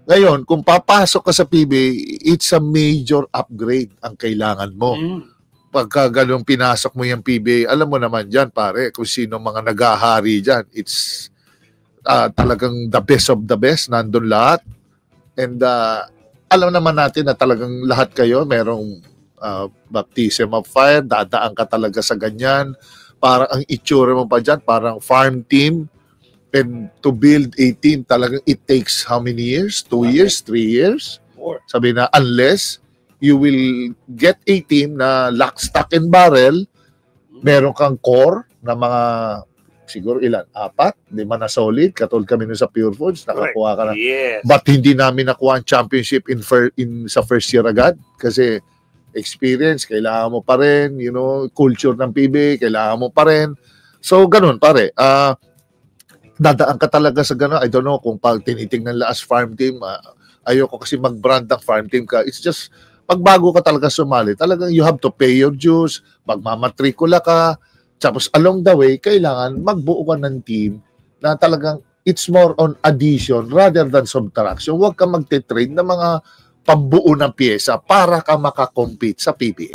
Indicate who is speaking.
Speaker 1: Ngayon, kung papasok ka sa PBA, it's a major upgrade ang kailangan mo. Pagka ganun pinasok mo yung PBA, alam mo naman dyan, pare, kung sino mga nagahari dyan. It's talagang the best of the best, nandun lahat. And alam naman natin na talagang lahat kayo, merong baptism of fire, dadaan ka talaga sa ganyan. Parang ang itsura mo pa dyan, parang farm team. And to build a team, talagang it takes how many years? 2 years? 3 years? Sabi na, unless you will get a team na lock, stock, and barrel, meron kang core na mga, siguro ilan? 4? 5 na solid. Katulad kami nun sa Pure Foods, nakakuha ka na.
Speaker 2: Yes.
Speaker 1: But hindi namin nakuha ang championship sa first year agad. Kasi experience, kailangan mo pa rin. You know, culture ng PBA, kailangan mo pa rin. So, ganun, pare. Dadaan ka talaga sa gano'n. I don't know kung pag tinitingnan lang as farm team, ayoko kasi mag-brand ng farm team ka. It's just, pag bago ka talaga sumali, talagang you have to pay your dues, magmamatrikula ka, tapos along the way, kailangan magbuo ka ng team na talagang it's more on addition rather than subtraction. Huwag ka magte-trade ng mga pambuo ng pyesa para ka makakompete sa PBA.